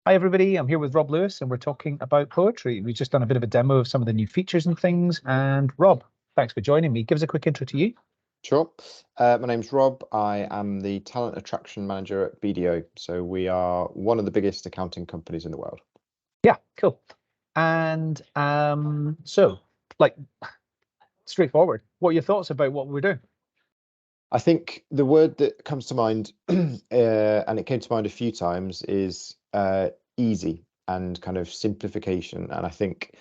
Hi everybody, I'm here with Rob Lewis and we're talking about poetry. We've just done a bit of a demo of some of the new features and things. And Rob, thanks for joining me. Give us a quick intro to you. Sure. My name's Rob. I am the talent attraction manager at BDO. So we are one of the biggest accounting companies in the world. Yeah, cool. And straightforward, what are your thoughts about what we're doing? I think the word that comes to mind, and it came to mind a few times, is easy and kind of simplification. And I think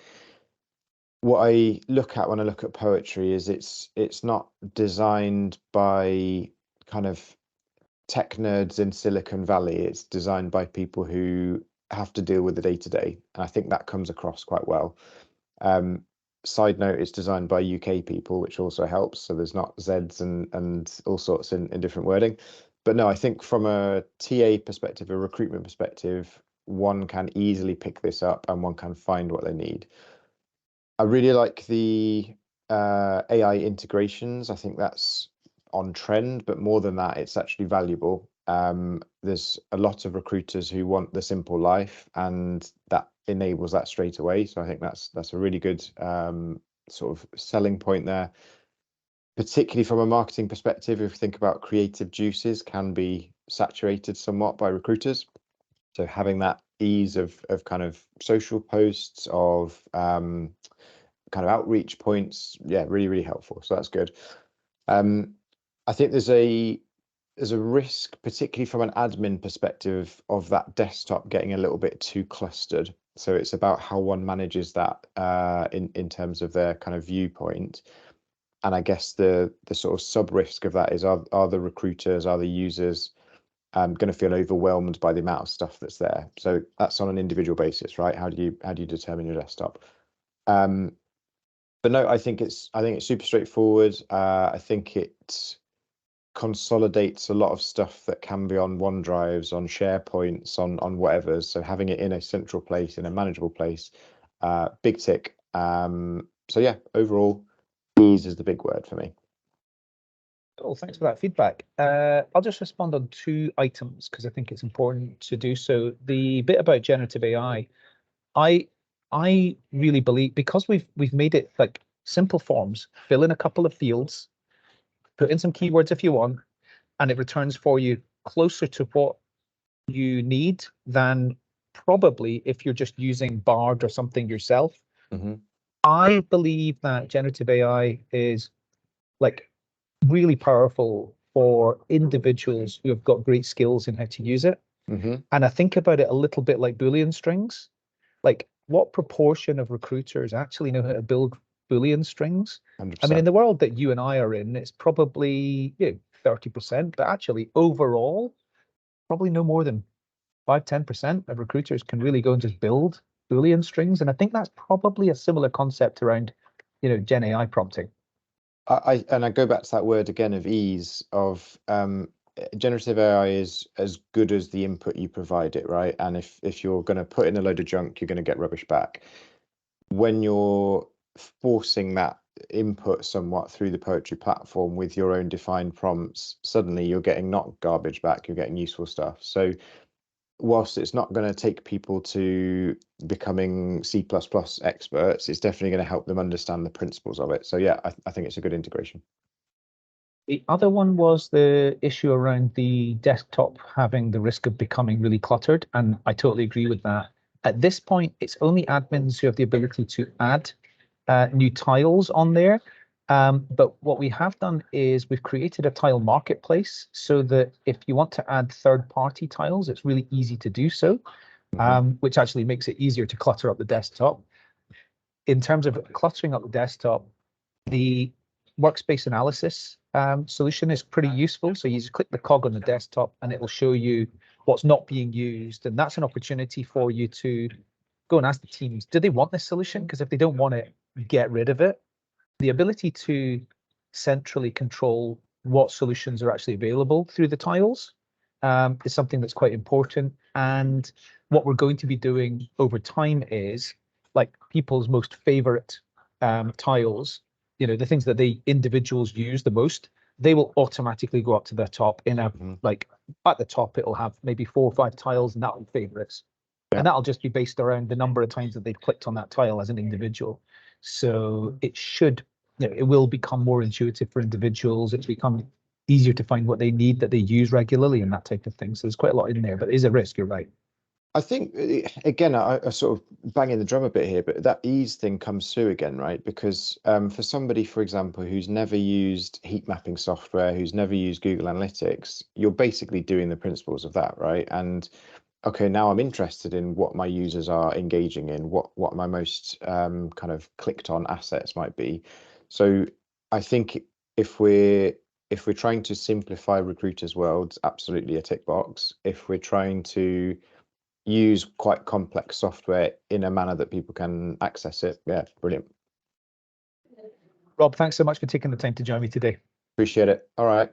what I look at when I look at poetry is it's not designed by kind of tech nerds in Silicon Valley. It's designed by people who have to deal with the day to day, and I think that comes across quite well. Side note, it's designed by UK people, which also helps. So there's not Zs and all sorts in different wording. But no, I think from a TA perspective, a recruitment perspective, one can easily pick this up and one can find what they need. I really like the AI integrations. I think that's on trend, but more than that, it's actually valuable. There's a lot of recruiters who want the simple life, and that enables that straight away. So I think that's a really good sort of selling point there, particularly from a marketing perspective. If you think about creative juices, can be saturated somewhat by recruiters. So having that ease of kind of social posts, of kind of outreach points, yeah, really helpful. So that's good. I think there's a risk, particularly from an admin perspective, of that desktop getting a little bit too clustered. So it's about how one manages that in terms of their kind of viewpoint. And I guess the sort of sub risk of that is, are the recruiters, are the users going to feel overwhelmed by the amount of stuff that's there? So that's on an individual basis, right? How do you determine your desktop? But no, I think it's super straightforward. I think it consolidates a lot of stuff that can be on OneDrives, on SharePoints, on whatever. So having it in a central place, in a manageable place, big tick. So yeah, overall, ease is the big word for me. Cool, thanks for that feedback. I'll just respond on two items because I think it's important to do so. The bit about generative AI, I really believe, because we've made it like simple forms, fill in a couple of fields, put in some keywords if you want, and it returns for you closer to what you need than probably if you're just using Bard or something yourself. Mm-hmm. I believe that generative AI is like really powerful for individuals who have got great skills in how to use it. Mm-hmm. And I think about it a little bit like Boolean strings. Like, what proportion of recruiters actually know how to build Boolean strings? I mean, in 100%. the world that you and I are in, it's probably 30%, but actually overall, probably no more than 5-10% of recruiters can really go and just build Boolean strings. And I think that's probably a similar concept around, Gen AI prompting. I go back to that word again of ease, of generative AI is as good as the input you provide it, right? And if you're going to put in a load of junk, you're going to get rubbish back. When you're forcing that input somewhat through the poetry platform with your own defined prompts, suddenly you're getting not garbage back, you're getting useful stuff. So whilst it's not going to take people to becoming C++ experts, it's definitely going to help them understand the principles of it. So yeah, I think it's a good integration. The other one was the issue around the desktop having the risk of becoming really cluttered, and I totally agree with that. At this point, it's only admins who have the ability to add new tiles on there. But what we have done is we've created a tile marketplace so that if you want to add third-party tiles, it's really easy to do so, which actually makes it easier to clutter up the desktop. In terms of cluttering up the desktop, the workspace analysis solution is pretty useful. So you just click the cog on the desktop and it will show you what's not being used. And that's an opportunity for you to go and ask the teams, do they want this solution? Because if they don't want it, get rid of it. The ability to centrally control what solutions are actually available through the tiles is something that's quite important. And what we're going to be doing over time is like people's most favorite tiles, the things that the individuals use the most, they will automatically go up to the top in a like at the top, it'll have maybe 4 or 5 tiles and that will be favorites. And that'll just be based around the number of times that they've clicked on that tile as an individual. So it should, it will become more intuitive for individuals. It's become easier to find what they need that they use regularly and that type of thing. So there's quite a lot in there, but it is a risk, you're right. I think, again, I sort of banging the drum a bit here, but that ease thing comes through again, right? Because for somebody, for example, who's never used heat mapping software, who's never used Google Analytics, you're basically doing the principles of that, right? And okay, now I'm interested in what my users are engaging in, what my most kind of clicked on assets might be. So I think if we're trying to simplify recruiters' worlds, absolutely a tick box. If we're trying to use quite complex software in a manner that people can access it, yeah, brilliant. Rob, thanks so much for taking the time to join me today. Appreciate it. All right.